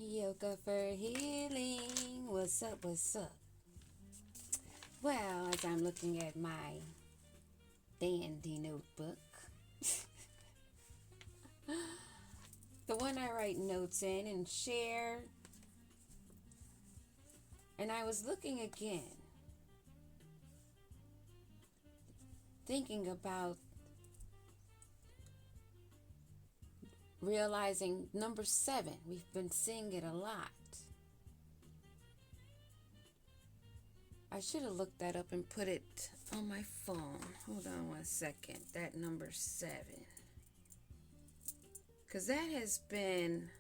Yoga for healing. What's up? What's up? Well, as I'm looking at my dandy notebook, the one I write notes in and share, and I was looking again, thinking about realizing number 7. We've been seeing it a lot. I should have looked that up and put it on my phone. Hold on one second. That number 7. Because that has been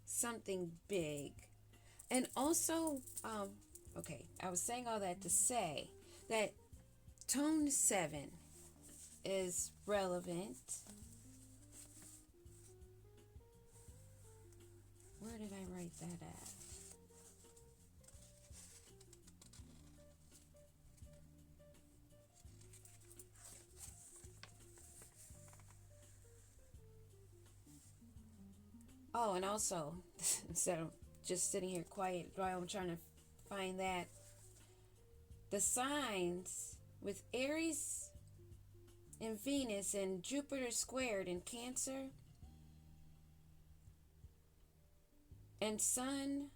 something big. And also, okay, I was saying all that to say that Tone 7 is relevant. Where did I write that at? Oh, and also, instead of just sitting here quiet while I'm trying to find that, the signs with Aries and Venus and Jupiter squared in Cancer and Sun,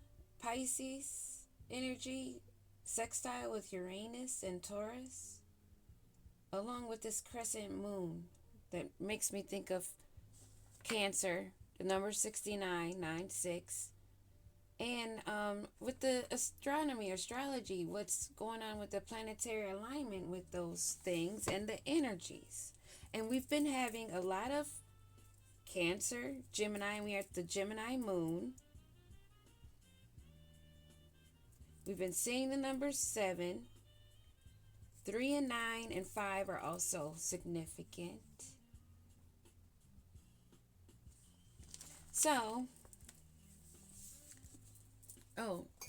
Pisces energy sextile with Uranus and Taurus, along with this crescent moon that makes me think of Cancer, the number 6996, and with the astrology, what's going on with the planetary alignment with those things and the energies. And we've been having a lot of Cancer, Gemini, and we are at the Gemini moon. We've been seeing the number 7. 3 and 9 and 5 are also significant. So,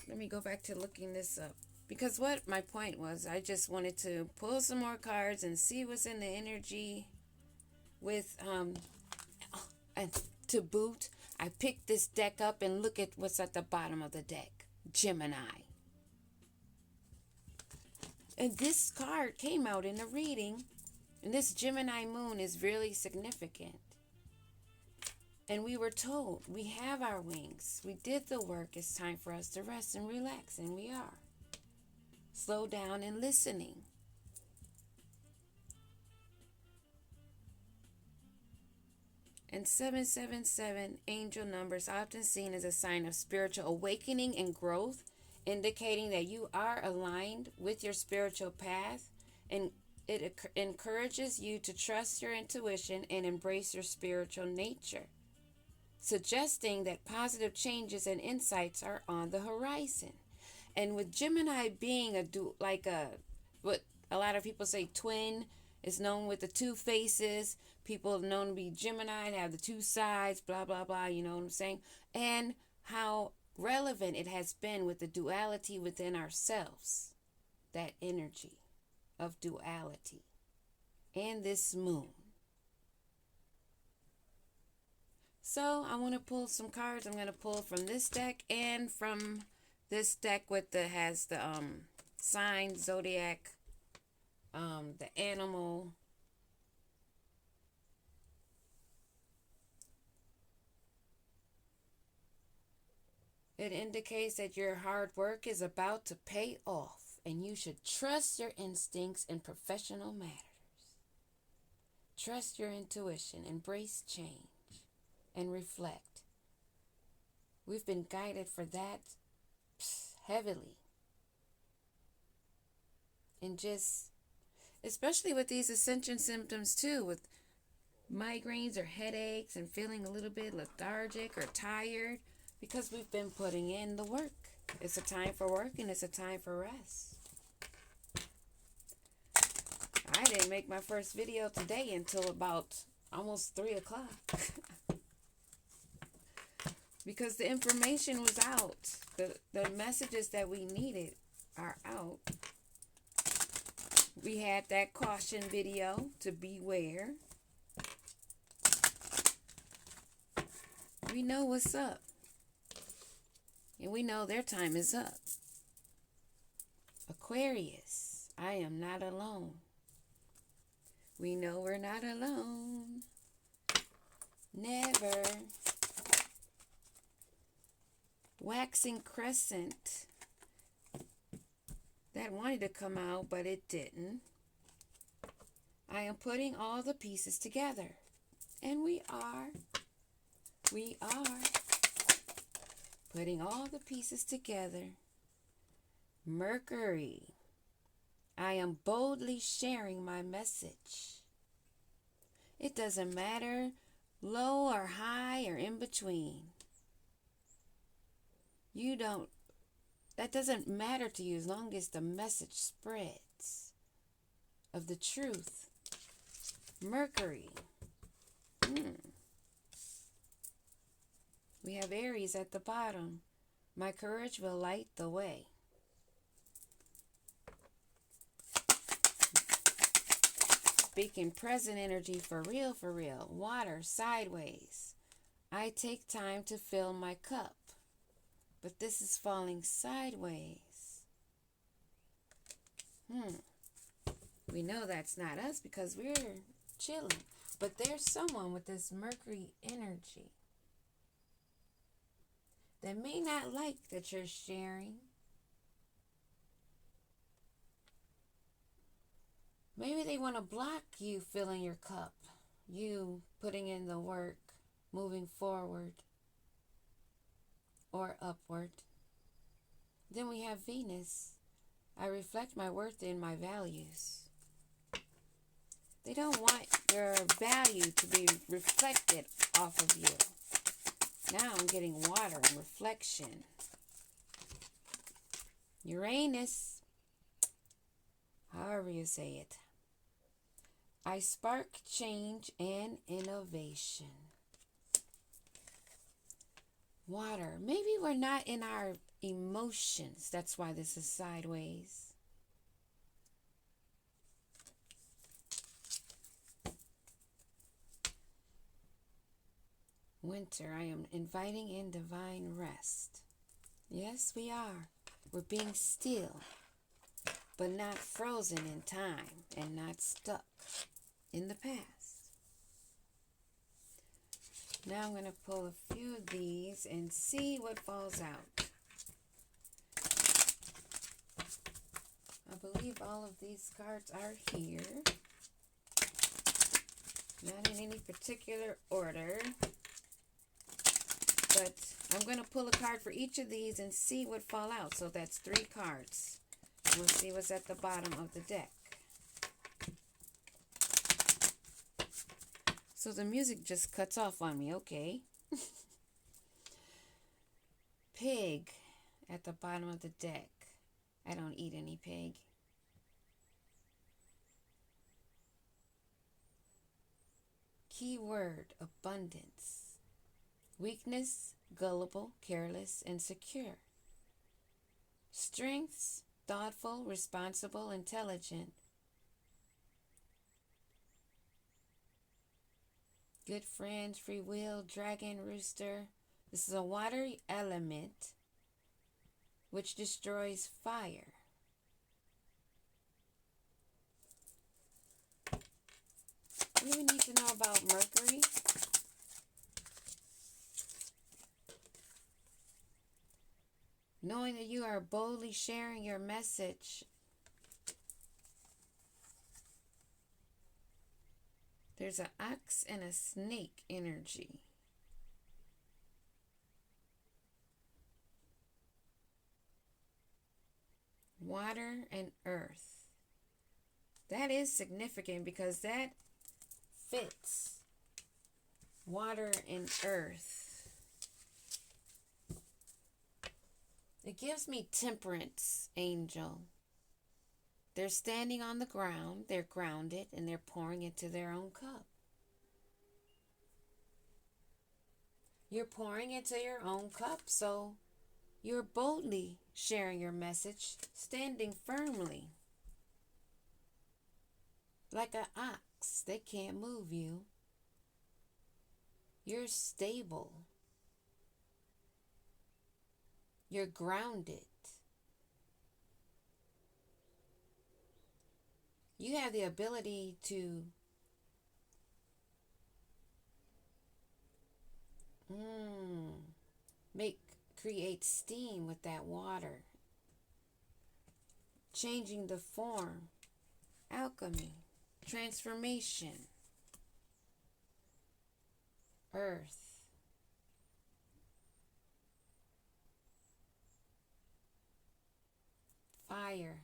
let me go back to looking this up. Because what my point was, I just wanted to pull some more cards and see what's in the energy with, and to boot, I picked this deck up and look at what's at the bottom of the deck. Gemini. And this card came out in the reading, and this Gemini moon is really significant. And we were told we have our wings. We did the work. It's time for us to rest and relax. And we are. Slow down and listening. And 777, angel numbers, often seen as a sign of spiritual awakening and growth, indicating that you are aligned with your spiritual path, and it encourages you to trust your intuition and embrace your spiritual nature, suggesting that positive changes and insights are on the horizon. And with Gemini being what a lot of people say twin, is known with the 2 faces. People are known to be Gemini and have the 2 sides, blah, blah, blah, you know what I'm saying? And how relevant it has been with the duality within ourselves, that energy of duality, and this moon. So I want to pull some cards. I'm going to pull from this deck and from this deck has the sign, zodiac, the animal. It indicates that your hard work is about to pay off, and you should trust your instincts in professional matters. Trust your intuition, embrace change, and reflect. We've been guided for that heavily. And just, especially with these ascension symptoms too, with migraines or headaches and feeling a little bit lethargic or tired, because we've been putting in the work. It's a time for work and it's a time for rest. I didn't make my first video today until about almost 3 o'clock. Because the information was out. The messages that we needed are out. We had that caution video to beware. We know what's up. And we know their time is up. Aquarius, I am not alone. We know we're not alone. Never. Waxing crescent. That wanted to come out, but it didn't. I am putting all the pieces together. And we are putting all the pieces together. Mercury. I am boldly sharing my message. It doesn't matter low or high or in between. That doesn't matter to you as long as the message spreads of the truth. Mercury. We have Aries at the bottom. My courage will light the way. Speaking present energy for real, for real. Water, sideways. I take time to fill my cup, but this is falling sideways. We know that's not us because we're chilling, but there's someone with this Mercury energy that may not like that you're sharing. Maybe they want to block you filling your cup, you putting in the work, moving forward or upward. Then we have Venus. I reflect my worth in my values. They don't want your value to be reflected off of you. Now I'm getting water and reflection. Uranus, however you say it. I spark change and innovation. Water. Maybe we're not in our emotions. That's why this is sideways. Winter. I am inviting in divine rest. Yes, we are. We're being still, but not frozen in time and not stuck in the past. Now I'm going to pull a few of these and see what falls out. I believe all of these cards are here. Not in any particular order. But I'm going to pull a card for each of these and see what fall out. So that's 3 cards. We'll see what's at the bottom of the deck. So the music just cuts off on me. Okay. Pig at the bottom of the deck. I don't eat any pig. Keyword, abundance. Weakness, gullible, careless, and secure. Strengths, thoughtful, responsible, intelligent. Good friend, free will, dragon, rooster. This is a water element which destroys fire. What do we need to know about Mercury? Knowing that you are boldly sharing your message. There's an ox and a snake energy. Water and earth. That is significant because that fits. Water and earth. It gives me temperance, angel. They're standing on the ground, they're grounded, and they're pouring into their own cup. You're pouring into your own cup, so you're boldly sharing your message, standing firmly. Like an ox, they can't move you. You're stable. You're grounded. You have the ability to make create steam with that water, changing the form, alchemy, transformation, earth, fire,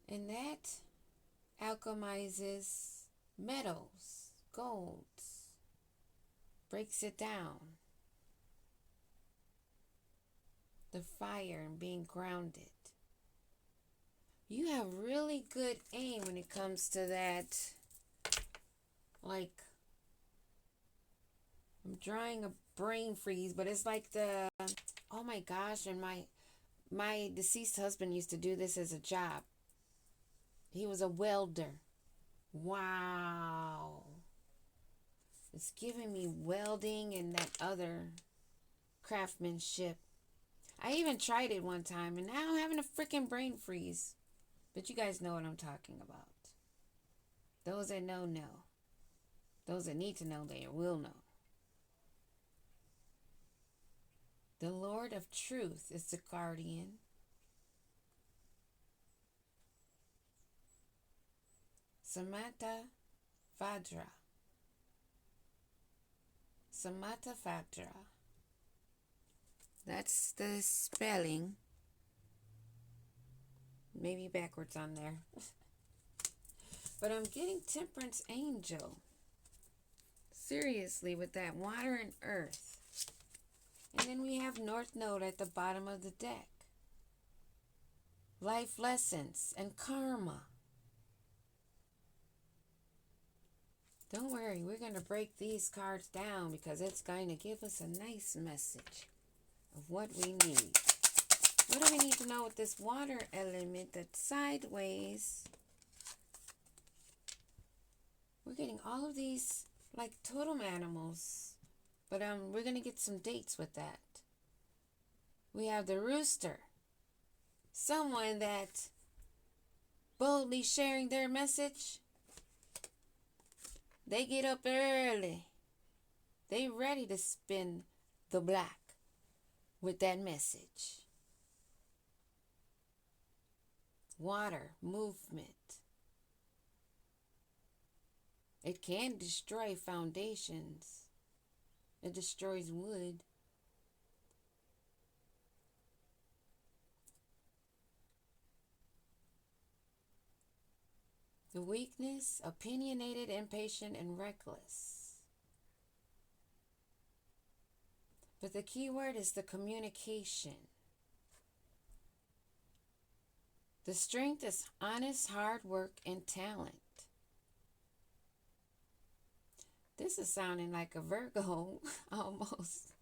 and that alchemizes metals, golds, breaks it down. The fire and being grounded. You have really good aim when it comes to that. Like, I'm drawing a brain freeze, but it's like oh my gosh, and my deceased husband used to do this as a job. He was a welder. Wow. It's giving me welding and that other craftsmanship. I even tried it one time, and now I'm having a freaking brain freeze. But you guys know what I'm talking about. Those that know, know. Those that need to know, they will know. The Lord of Truth is the guardian. Samata Vadra. Samata Vadra. That's the spelling. Maybe backwards on there. But I'm getting Temperance Angel. Seriously, with that water and earth. And then we have North Node at the bottom of the deck. Life lessons and karma. Don't worry, we're going to break these cards down because it's going to give us a nice message of what we need. What do we need to know with this water element that's sideways? We're getting all of these like totem animals, but we're going to get some dates with that. We have the rooster, someone that boldly sharing their message. They get up early. They ready to spin the block with that message. Water, movement. It can destroy foundations. It destroys wood. The weakness, opinionated, impatient, and reckless. But the key word is the communication. The strength is honest, hard work, and talent. This is sounding like a Virgo almost.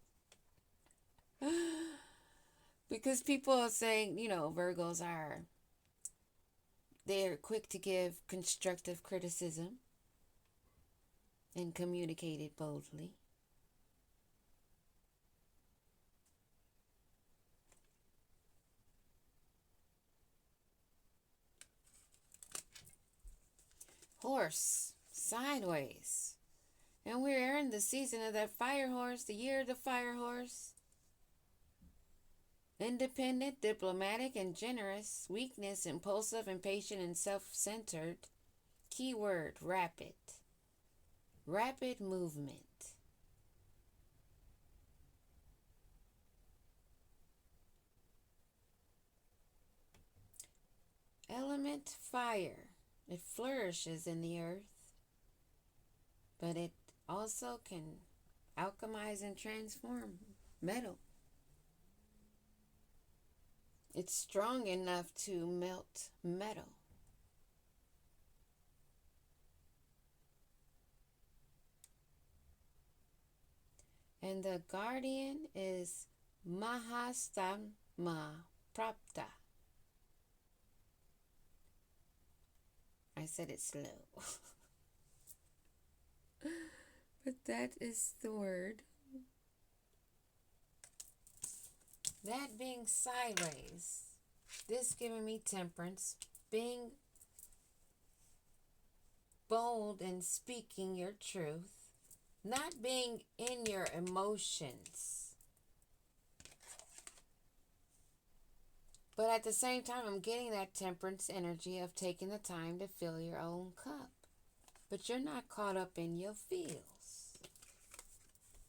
Because people are saying, Virgos they're quick to give constructive criticism and communicate it boldly. Horse, sideways. And we're in the season of that fire horse, the year of the fire horse. Independent, diplomatic, and generous. Weakness, impulsive, impatient, and self-centered. Keyword, rapid. Rapid movement. Element, fire. It flourishes in the earth, but it also can alchemize and transform metal. It's strong enough to melt metal. And the guardian is Mahastama Prapta. I said it slow. But that is the word. That being sideways, this giving me temperance, being bold in speaking your truth, not being in your emotions. But at the same time, I'm getting that temperance energy of taking the time to fill your own cup. But you're not caught up in your feels.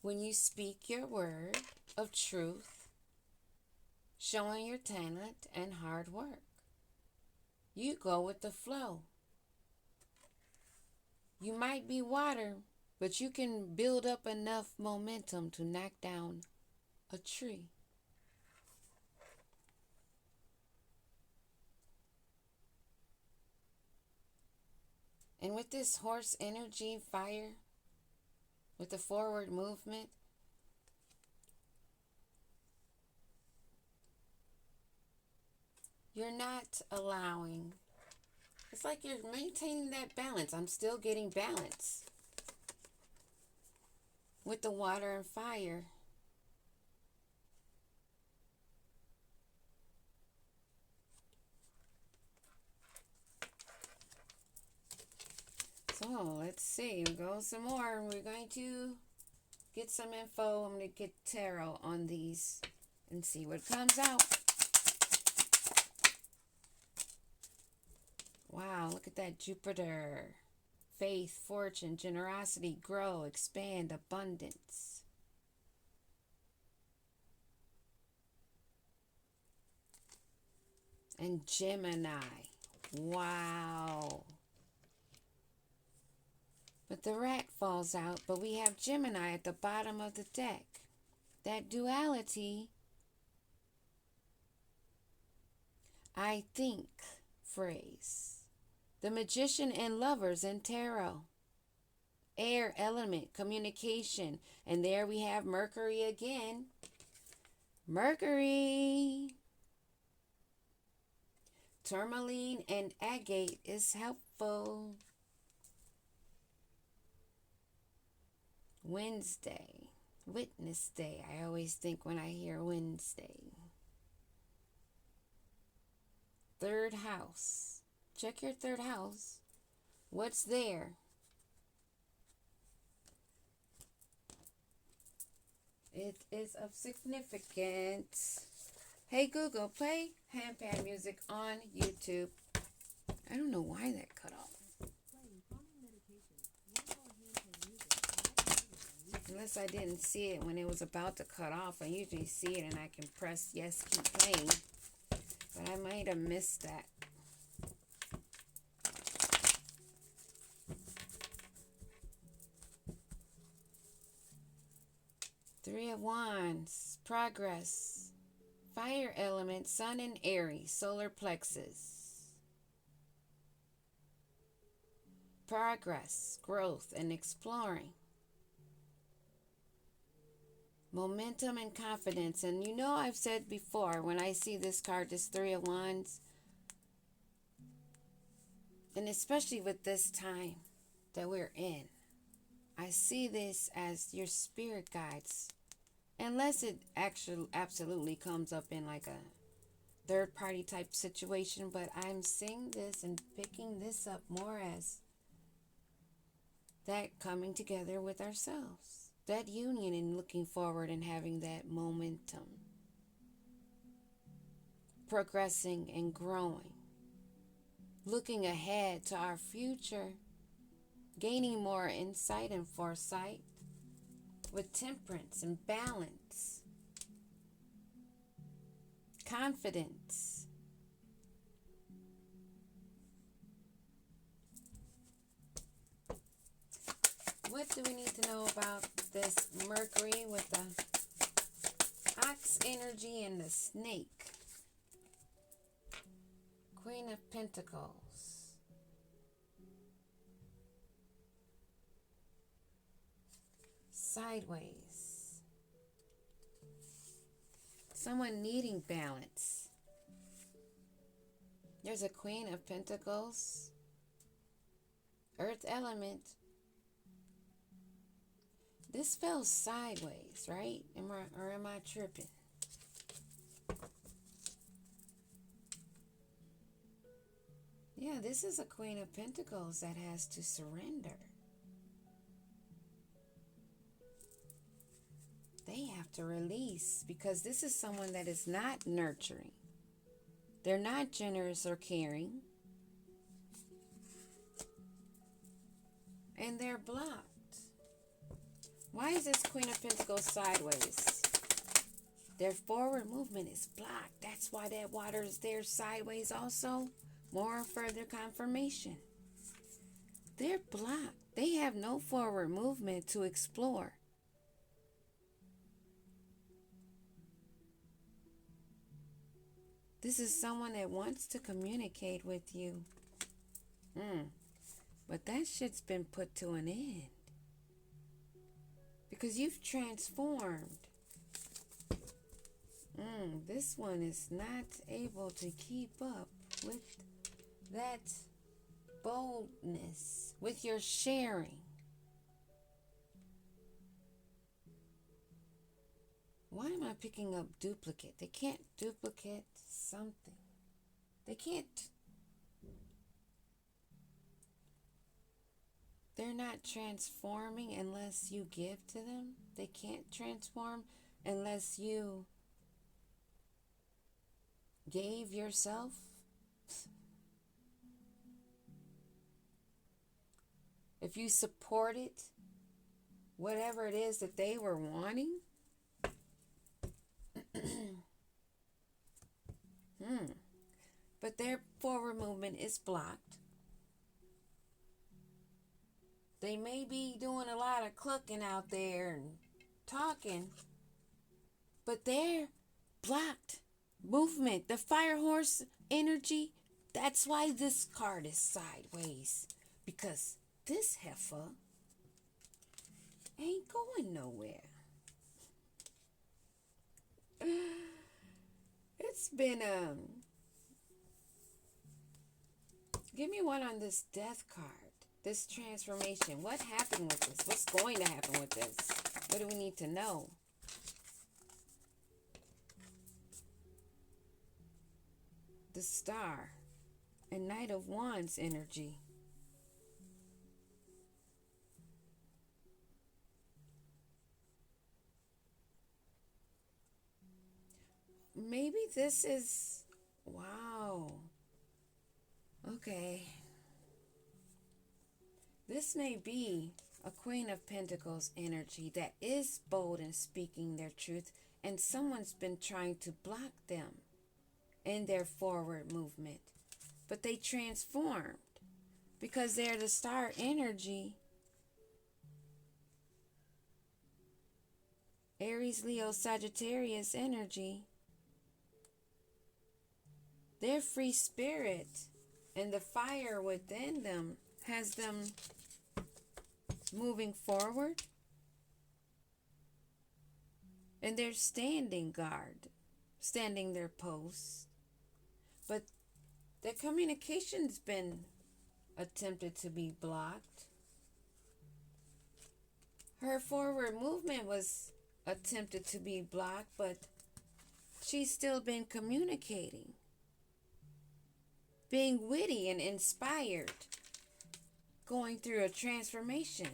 When you speak your word of truth, showing your talent and hard work, you go with the flow. You might be water, but you can build up enough momentum to knock down a tree. And with this horse energy, fire, with the forward movement, you're not allowing, it's like you're maintaining that balance. I'm still getting balance with the water and fire. So let's see, we'll go some more. We're going to get some info. I'm going to get tarot on these and see what comes out. Wow, look at that Jupiter. Faith, fortune, generosity, grow, expand, abundance. And Gemini. Wow. But the rat falls out, but we have Gemini at the bottom of the deck. That duality, I think phrase. The Magician and Lovers in Tarot. Air element, communication. And there we have Mercury again. Mercury. Tourmaline and agate is helpful. Wednesday. Witness day. I always think when I hear Wednesday. Third house. Check your third house. What's there? It is of significance. Hey Google, play handpan music on YouTube. I don't know why that cut off. Unless I didn't see it when it was about to cut off. I usually see it and I can press yes, keep playing. But I might have missed that. Three of Wands, progress, fire element, sun and Aries, solar plexus. Progress, growth, and exploring. Momentum and confidence. And you know I've said before, when I see this card, this Three of Wands, and especially with this time that we're in, I see this as your spirit guides. Unless it actually absolutely comes up in like a third party type situation, but I'm seeing this and picking this up more as that coming together with ourselves. That union and looking forward and having that momentum. Progressing and growing. Looking ahead to our future. Gaining more insight and foresight. With temperance and balance. Confidence. What do we need to know about this Mercury with the ox energy and the snake? Queen of Pentacles. Sideways. Someone needing balance. There's a Queen of Pentacles. Earth element. This fell sideways, right? Am I tripping? Yeah, this is a Queen of Pentacles that has to surrender. They have to release because this is someone that is not nurturing. They're not generous or caring. And they're blocked. Why is this Queen of Pentacles sideways? Their forward movement is blocked. That's why that water is there sideways also. More further confirmation. They're blocked. They have no forward movement to explore. This is someone that wants to communicate with you. But that shit's been put to an end. Because you've transformed. This one is not able to keep up with that boldness, with your sharing. Why am I picking up duplicate? They can't duplicate something. They can't. They're not transforming unless you give to them. They can't transform unless you gave yourself. If you supported whatever it is that they were wanting. But their forward movement is blocked. They may be doing a lot of clucking out there and talking, but they're blocked. Movement, the fire horse energy, that's why this card is sideways. Because this heifer ain't going nowhere. It's been, give me one on this death card. This transformation. What happened with this? What's going to happen with this? What do we need to know? The Star and Knight of Wands energy. Maybe this is... Wow. Okay. This may be a Queen of Pentacles energy that is bold in speaking their truth, and someone's been trying to block them in their forward movement. But they transformed because they're the star energy. Aries, Leo, Sagittarius energy. Their free spirit and the fire within them has them moving forward. And they're standing guard, standing their post. But their communication's been attempted to be blocked. Her forward movement was attempted to be blocked, but she's still been communicating. Being witty and inspired. Going through a transformation.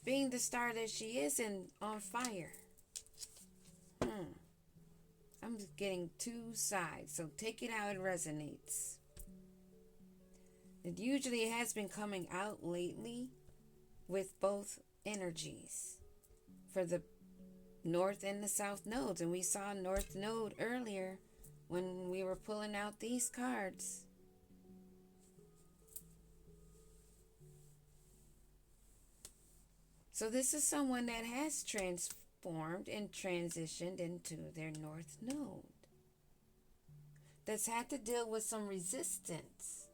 Being the star that she is and on fire. I'm getting two sides, so take it how it resonates. It usually has been coming out lately with both energies for the North and the South nodes. And we saw North node earlier when we were pulling out these cards. So this is someone that has transformed and transitioned into their North node. That's had to deal with some resistance.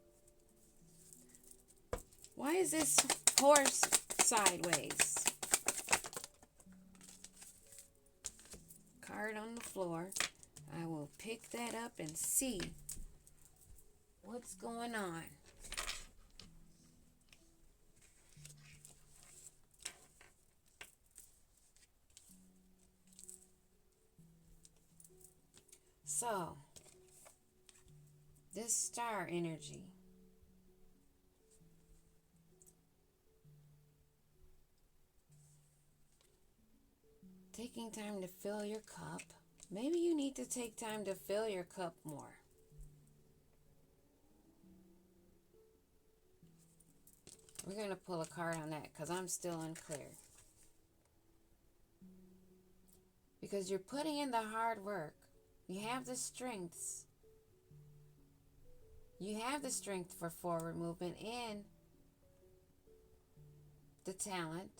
Why is this horse sideways? Card on the floor. I will pick that up and see what's going on. So, this star energy, taking time to fill your cup. Maybe you need to take time to fill your cup more. We're going to pull a card on that because I'm still unclear. Because you're putting in the hard work. You have the strengths. You have the strength for forward movement and the talent.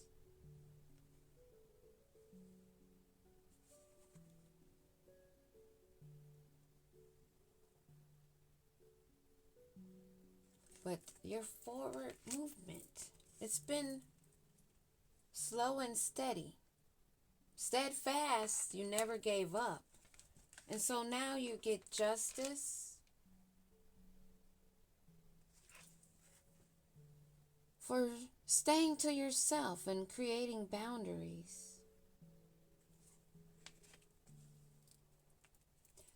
But your forward movement, it's been slow and steady. Steadfast, you never gave up. And so now you get justice for staying to yourself and creating boundaries.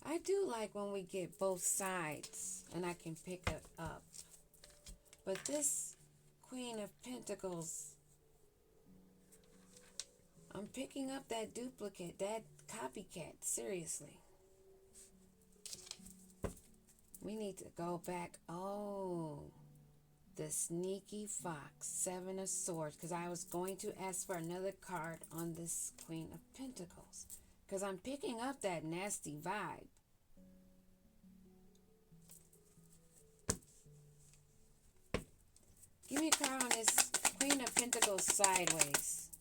I do like when we get both sides and I can pick it up. But this Queen of Pentacles, I'm picking up that duplicate, that copycat, seriously. We need to go back. Oh, the sneaky fox, Seven of Swords, because I was going to ask for another card on this Queen of Pentacles, because I'm picking up that nasty vibe. Give me a card on this Queen of Pentacles sideways.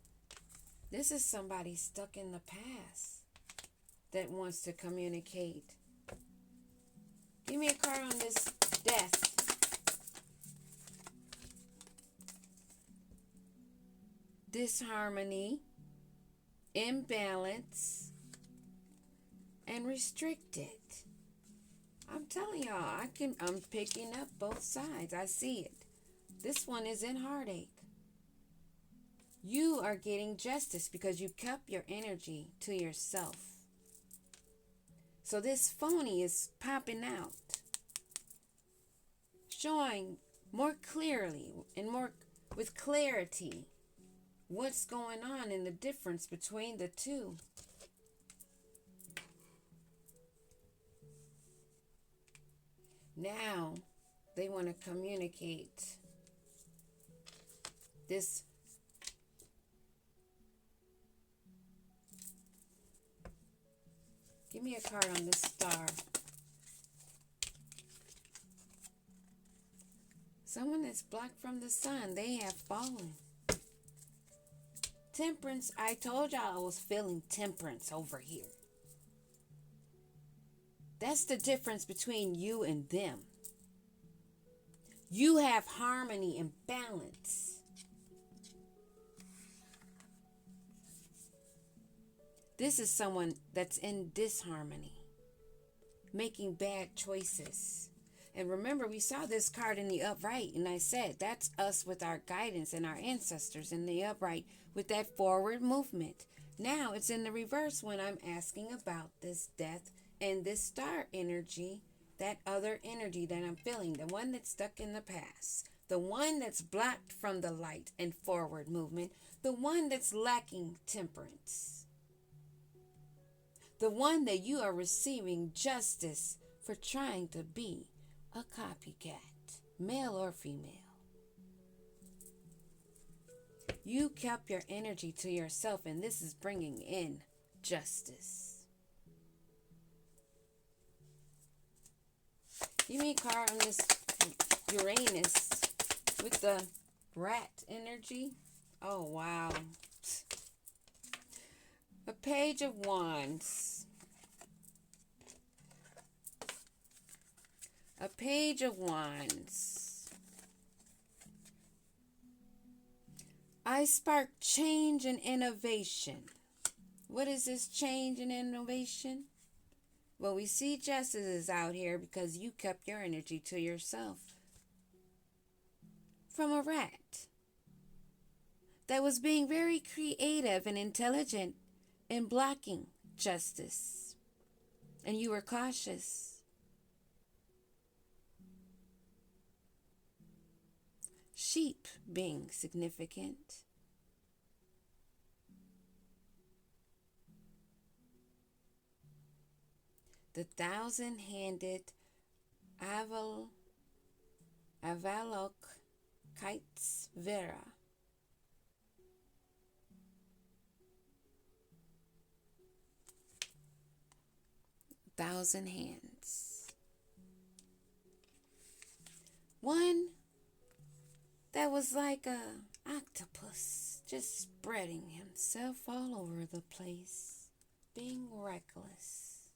This is somebody stuck in the past that wants to communicate. Give me a card on this Death. Disharmony, imbalance, and restricted. I'm telling y'all, I'm picking up both sides. I see it. This one is in heartache. You are getting justice because you kept your energy to yourself. So this phony is popping out, showing more clearly and more with clarity what's going on and the difference between the two. Now they want to communicate this. Give me a card on this Star. Someone that's blocked from the sun, they have fallen. Temperance, I told y'all I was feeling temperance over here. That's the difference between you and them. You have harmony and balance. This is someone that's in disharmony, making bad choices. And remember, we saw this card in the upright, and I said that's us with our guidance and our ancestors in the upright with that forward movement. Now it's in the reverse when I'm asking about this death and this star energy, that other energy that I'm feeling, the one that's stuck in the past, the one that's blocked from the light and forward movement, the one that's lacking temperance. The one that you are receiving justice for trying to be a copycat, male or female. You kept your energy to yourself, and this is bringing in justice. Give me a card on this Uranus with the rat energy. Oh, wow. A Page of Wands. A Page of Wands. I spark change and innovation. What is this change and innovation? Well, we see justice is out here because you kept your energy to yourself. From a rat that was being very creative and intelligent in blocking justice. and you were cautious. Sheep being significant. The thousand-handed Avalokite's Vera. Thousand hands. One that was like a octopus, just spreading himself all over the place, being reckless.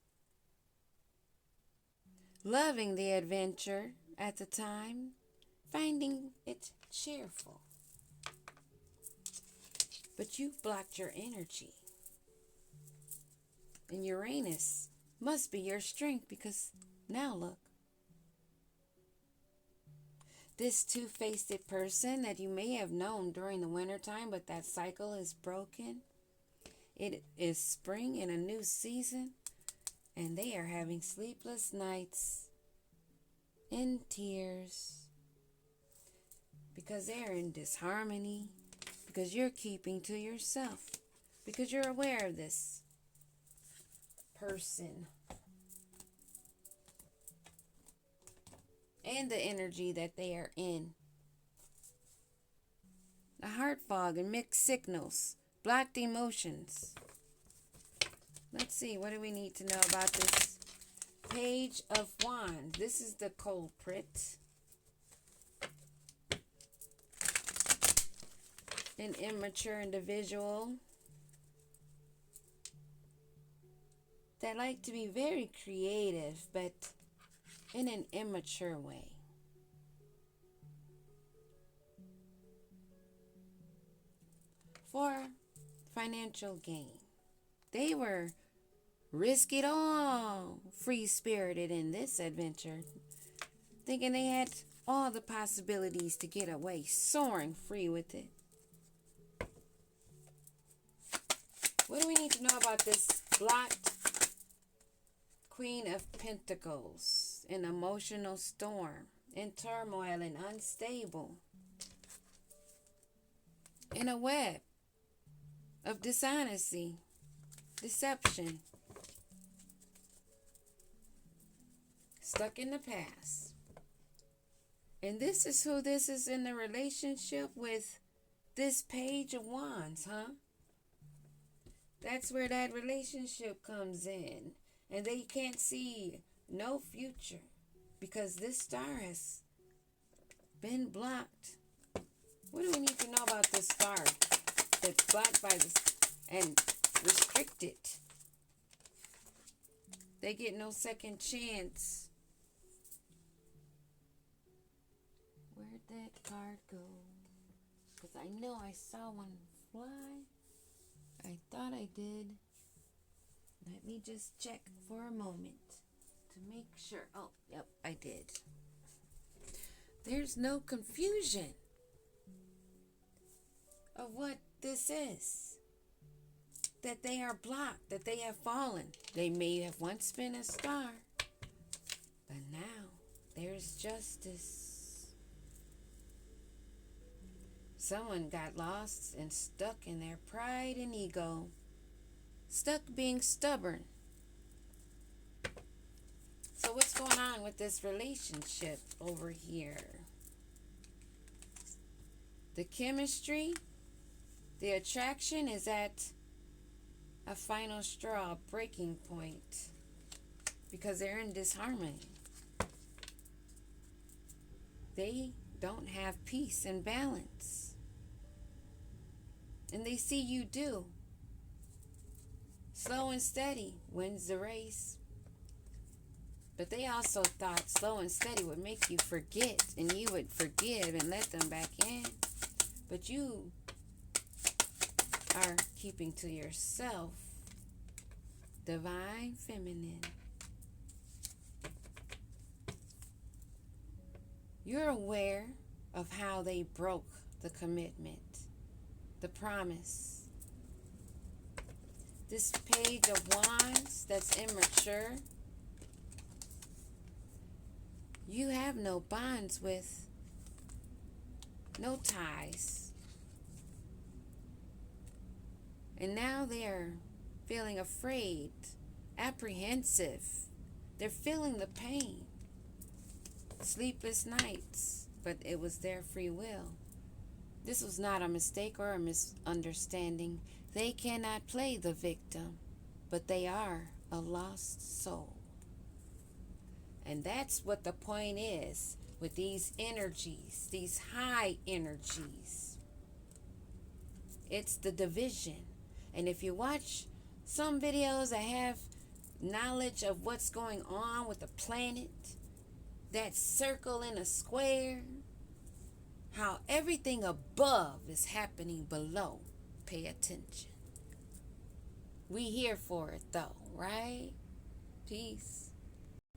Loving the adventure at the time, finding it cheerful. But you've blocked your energy. And Uranus must be your strength, because now look. This two-faced person that you may have known during the wintertime, but that cycle is broken. It is spring and a new season, and they are having sleepless nights, in tears, because they're in disharmony, because you're keeping to yourself, because you're aware of this person and the energy that they are in. A heart fog and mixed signals, blocked emotions. Let's see, what do we need to know about this Page of Wands? This is the culprit. An immature individual that like to be very creative, but in an immature way. For financial gain. They were risk it all, free-spirited in this adventure, thinking they had all the possibilities to get away, soaring free with it. What do we need to know about this blocked Queen of Pentacles? An emotional storm, in turmoil and unstable, in a web of dishonesty, deception, stuck in the past. And this is who this is in the relationship with, this Page of Wands, huh? That's where that relationship comes in. And they can't see no future, because this star has been blocked. What do we need to know about this star that's blocked by this and restricted? They get no second chance. Where'd that card go? Because I know I saw one fly. I thought I did. Let me just check for a moment to make sure. Oh, yep, I did. There's no confusion of what this is. That they are blocked, that they have fallen. They may have once been a star, but now there's justice. Someone got lost and stuck in their pride and ego. Stuck being stubborn. So what's going on with this relationship over here? The chemistry, the attraction is at a final straw, breaking point, because they're in disharmony. They don't have peace and balance. And they see you do. Slow and steady wins the race. But they also thought slow and steady would make you forget, and you would forgive and let them back in. But you are keeping to yourself. Divine feminine. You're aware of how they broke the commitment, the promise. This Page of Wands that's immature, you have no bonds with, no ties. And now they're feeling afraid, apprehensive. They're feeling the pain. Sleepless nights, but it was their free will. This was not a mistake or a misunderstanding. They cannot play the victim, but they are a lost soul. And that's what the point is with these energies, these high energies. It's the division. And if you watch some videos that have knowledge of what's going on with the planet, that circle in a square, how everything above is happening below, pay attention. We here for it though, right? Peace.